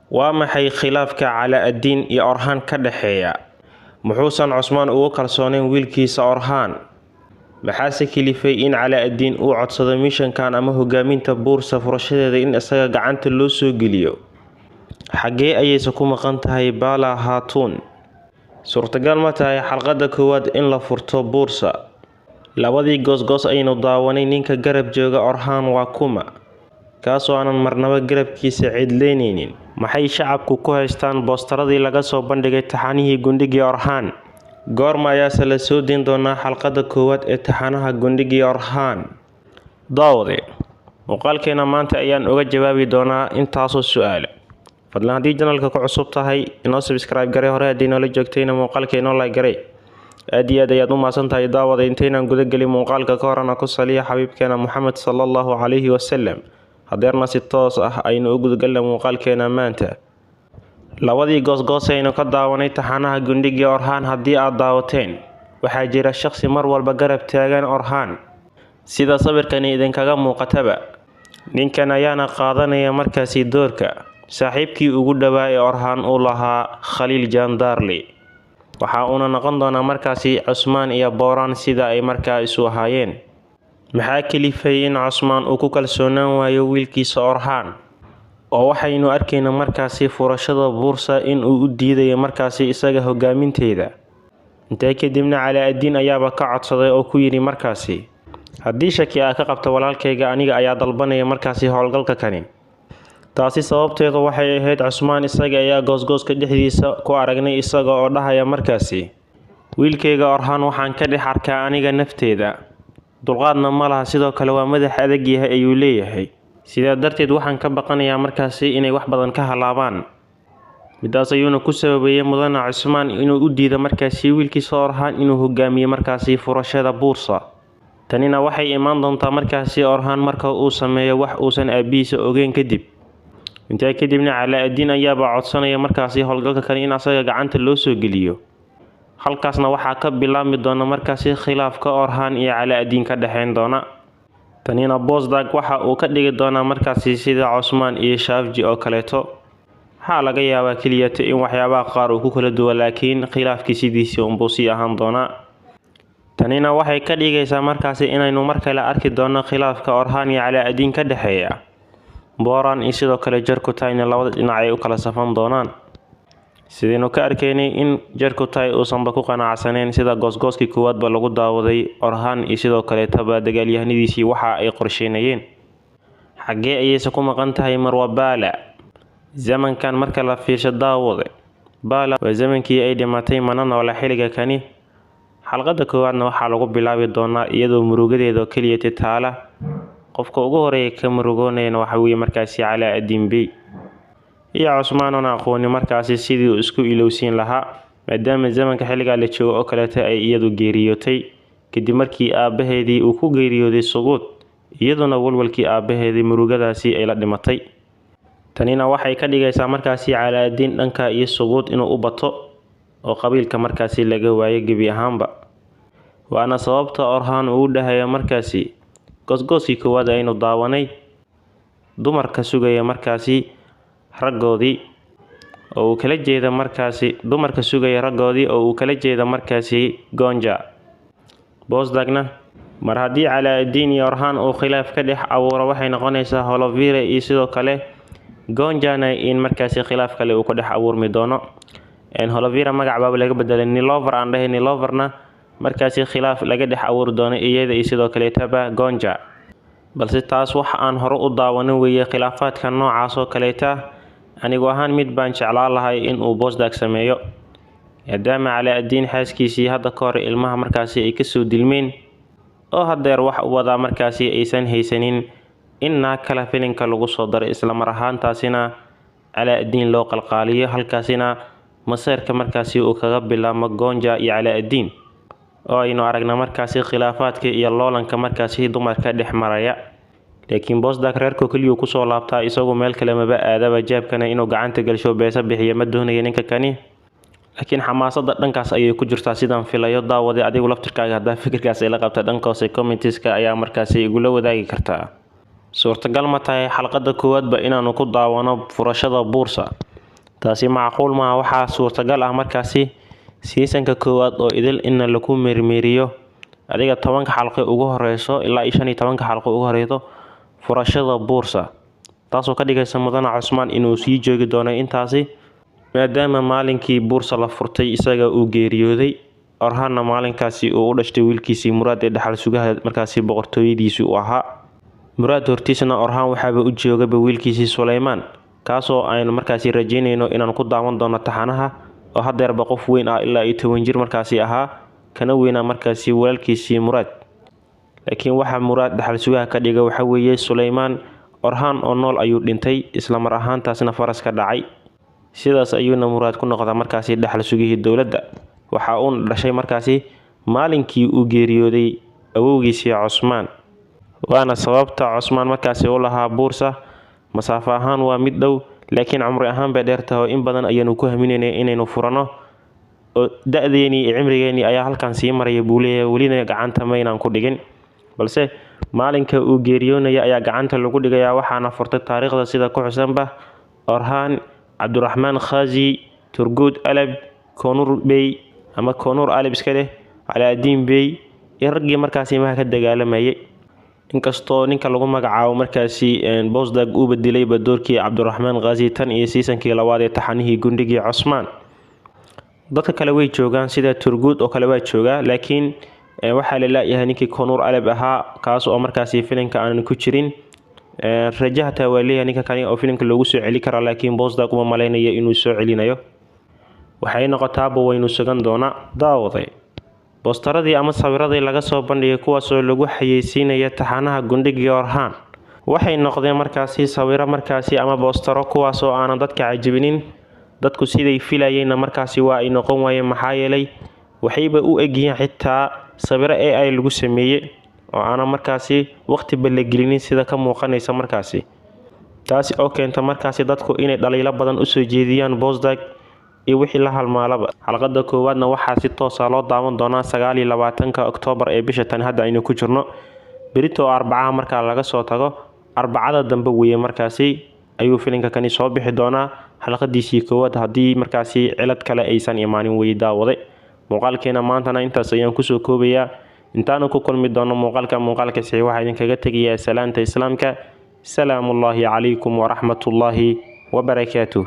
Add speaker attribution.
Speaker 1: Waa maxay khilaafka Calaa'id-Diin iyo Orhan ka dhexeeya? Muxuusan Cusmaan ugu kalsoonayn wiilkiisa Orhan? Maxaase kalifay in Calaa'id-Diin uu codsado mishankan ama hogaaminta Buursa furashadeeda in isaga gacanta loo soo geliyo? Xagee ayayse ku maqan tahay Bala Hatun? Suurtagal ma tahay xalqada koowaad in la furto Buursa? Labadii goosgoos aynu daawanay ninka garab jooga Orhan waa kuma? Kaasoo aanan marnaba garabkiisa cidleynaynin. Maxay shacabku ku haystaan boostaradii laga soo bandhigay taxanihii gundhigii Orhan? Goorma ayaase la soo deyn doonaa xalqada koowaad ee taxanaha gundhigii Orhan? Daawade, muuqaalkeena maanta ayaan uga jawaabi doonaa intaasoo su'aalo. Fadlan haddii channelka ku cusub tahay, inoo subscribe garee hore haddii noola joogtayna muuqaalkeena like garee. aad iyo aad ayaad u mahadsantahay daawada intaynaan guda gelin muuqaalka ka horana ku saliya xabiibkeena Muhammad sallallahu alayhi wasallam. Hadeerna si toos ah aynu u gudgalna muuqaalkeena maanta. Labadii goosgoos aynu ka daawanay taxanaha gundhigii Orhan haddii aad daawateen, waxaa jira shakhsi mar walba garab taagan Orhan. Sida sawirkani idinkaga muuqataba, ninkan ayaana qaadanaya markaasi doorka saaxiibkii ugu dhawaa ee Orhan uu lahaa Khalil Jandarli. Waxa uuna noqon doonaa markaasi Cusmaan iyo Boran sida ay markaa isu ahaayeen. Maxaa kalifay in Cusmaan uu ku kalsoonaan waayo wiilkiisa Orhan? Oo waxaynu arkaynaa markaasi furashada Buursa in uu u diidayo markaasi isaga hogaaminteeda. Intaa kadibna Calaa'id-Diin ayaaba ka codsaday oo ku yiri markaasi, haddii shaki ka qabto walaalkayga aniga ayaa dalbanaya markaasi howlgalka kani. Taasi sababteedu waxay ahayd Cusmaan isaga ayaa goosgooska dhexdiisa ku aragnay isaga oo dhahaya markaasi, wiilkayga Orhan waxaan ka dhex arkaa aniga nafteeda. Dulqaadna ma laha, sidoo kale waa madax adag yahay ayuu leeyahay. Sidaa darteed waxaan ka baqanayaa markaasi inay wax badan ka halaabaan. Midaas ayuuna ku sababayay mudana Cusmaan inuu u diido markaasi wiilkiisa Orhan inuu hogaamiyo markaasi furashada Buursa. Tanina waxay imaan doontaa markaasi Orhan marka uu sameeyo wax uusan aabihiisa ogeyn kadib. Intaa kadibna Calaa'id-Diin ayaaba codsanaya markaasi howlgalka kale in asaga gacanta loo soo geliyo. Halkaasna waxaa ka bilaabmi doona markaasi khilaafka Orhan iyo Calaa'id-Diin ka dhaxeyn doona. Tanina Bosdag waxa uu ka dhigi doonaa markaasi sida Cusmaan iyo Shaafji oo kaleeto. Waxaa laga yaabaa kaliya in waxyaabaha qaar uu ku kala duwan, laakiin khilaafkii sidiisii unbuu sii ahaan doonaa. Tanina waxay ka dhigaysaa markaasi inaynu mar kale arki doono khilaafka Orhan iyo Calaa'id-Diin ka dhaxeeya. Boran iyo sidoo kale Jarkutayna labada dhinac ay u kala safan doonaan. Sidaynu ka arkaynay in Jarkutay uusanba ku qanacsaneen sida goosgooskii koowaadba lagu daawaday Orhan iyo sidoo kale dagaalyahanadiisii waxa ay qorsheynayeen. Xagee ayayse ku maqan tahay Marwa Bala? Zamankan marka la fiirsho daawade, Bala waa zamankii ay dhimatay mana noola xilliga kani. Xalqada koowaadna waxaa lagu bilaabi doonaa iyadoo murugadeeda kaliya taala. Qofka ugu horeeya ka murugoonayna waxa weeye markaasi Calaa'id-Diin Bey. iyo Cusmaan oo aqooni markaasi sidii uu isku ilowsiin lahaa, maadaama zamanka xilliga la joogo oo kaleeto ay iyadu geeriyootay kadib markii aabaheedii uu ku geeriyooday Suguud, iyaduna walwalkii aabaheedii murugadaasi ay la dhimatay. Tanina waxay ka dhigaysaa markaasi Calaa'id-Diin dhanka iyo Suguud inuu u bato oo qabiilka markaasi laga waayay gebi ahaanba. Waana sababta Orhan uu dhahayo markaasi goosgooskii koowaad aynu daawanay, dumarka sugaya markaasi raggoodii oo uu kala jeeda markaasi dumarka sugaya raggoodii oo uu kala jeeda markaasi Gonja. Bosdagna mar haddii Calaa'id-Diin iyo Orhan uu khilaaf ka dhex abuuro waxay noqonaysaa Holovira iyo sidoo kale Gonjana in markaasi khilaaf kale uu ka dhex abuurmi doono. Holovira magac baa laga bedelay Nilovar aan dhahay, Nilovarna markaasi khilaaf laga dhex abuuri doono iyada iyo sidoo kale taba Gonja. balse taas waxa aan hore u daawanin weeye khilaafaadka noocaas oo kaleeta. Anigu ahaan mid baan jeclaan lahay in uu Bosdag sameeyo, maadaama Calaa'id-Diin xaaskiisii hadda ka hor ilmaha markaasi ay ka soo dilmeen oo hadeer wax u wadaa markaasi aysan haysanin in kala filinka lagu soo daray, isla mar ahaantaasina Calaa'id-Diin loo qalqaaliyo, halkaasina maseerka markaasi uu kaga bilaabmo Gonja iyo Calaa'id-Diin oo aynu aragna markaasi khilaafaadka iyo loolanka markaasi dumarka dhex maraya. laakiin Bosdag reerka kaliya ku soo laabtaa isagoo meel kale maba aadaba, jaabkana inuu gacanta galsho beesa bixiyo ma doonayo ninka kani. laakiin xamaasada dhankaas ayay ku jirtaa sidaan filayo. daawade adigu laftirkaaga hadda fikirkaas ay la qabta dhankaas commenteska ayaa markaasi igula wadaagi kartaa. suurtagal ma tahay xalqada koowaadba inaanu ku daawano furashada Buursa? taasi macquul ma waxaa suurtagal ah markaasi seasonka koowaad oo idil in lagu meermeeriyo adiga 10 xalqo ugu horeyso ilaa 15 xalqo ugu horeyso furashada Boursa taasoo ka dhigaysa Mudane Cusmaan inuu sii joogi doono intaasi maadaama maalinkii Boursa la furtay isaga uu geeriyooday Orhanna maalinkaasi uu u dhashtay wiilkiisii Muraad ee dhaxal sugaha markaasi boqortooyadiisii u ahaa Muraad hortiisna Orhan waxaaba u joogay wiilkiisii Suleymaan kaasoo aynu markaasi rajeynayno inaan ku daawan doono taxanaha oo hadeerba qof weyn ah ilaa 10 jir markaasi ahaa kana weyna markaasi walaalkiisii Muraad laakiin waxa Muraad dhaxal sugaha ka dhigay waxa weeye Suleymaan Orhan oo nool ayuu dhintay isla mar ahaantaasna faras ka dhacay sidaas ayuuna Muraad ku noqday markaasi dhaxal sugihii dawladda waxa uu dhashay markaasi maalinkii uu geeriyooday awowgiisii Cusmaan waana sababta Cusmaan markaasi uu lahaa Boursa masaafo ahaan waa mid dhow laakiin cumri ahaan bay dheertahay in badan ayaanu ku haminaynay inaynu furano oo da'deeni cimrigeeni ayaa halkan sii maraya buuleeya walina gacanta maynaan ku dhigin balse maalinka uu geeriyoonaya ayaa gacanta lagu dhigayaa waxaana furtay taariikhda sida ku xusanba Orhan Abdurrahman Khazi Turgut Alab Konur Bey ama Konur Alab iska leh Alaaddin Bey irgii markaasi ma ka dagaalamayay inkastoo ninka lagu magacaabo markaasi Bosdag uu bedelay doorkii Abdurrahman Khazi tan iyo seasonkii labaad ee taxanihii gundigii Cusmaan dadka kale way joogaan sida Turgut oo kale waa jooga laakiin waxa la leeyahay ninkii Konur Alab ahaa kaas oo markaasi filimka aan ku jirin rajahta waa leeyahay ninka kale oo filimka loogu soo celi karo laakiin Bosdag uma maleynayo inuu soo celinayo waxay noqotaaba waynu sugan doona daawaday boostaradii ama sawiradii laga soo bandhigay kuwaas oo lagu xayeysiinaya taxanaha gundigii Orhan waxay noqdeen markaasi sawiro markaasi ama boostaro kuwaas oo aan dadka cajibinin dadku siday filayeen markaasi waa ay noqon waayeen maxaa yeelay waxayba u egyihiin xitaa sawiro AI lagu sameeyay oo aan markaasi waqti balagelinin sida ka muuqanaysa markaasi taasi oo keenta markaasi dadku inay dhaliilo badan u soo jeediyaan Bosdag iyo wixii la halmaalaba xalqada koowaadna waxaa si toos ah loo daawan doonaa 29 Oktoobar ee bisha tan hadda aynu ku jirno berito Arbacaha marka laga soo tago Arbacada dambe weeye markaasi ayuu filimka kani soo bixi doonaa xalqadiisii koowaad hadii markaasi cilad kale aysan imaanin way daawaday muuqaalkeena maantana intaas ayaan ku soo koobayaa intaanu ku kulmi doono muuqaalka saxiix waxa idin kaga tagayaa salaanta islaamka salaamullaahi calaykum wa rahmatullaahi wa barakaatuh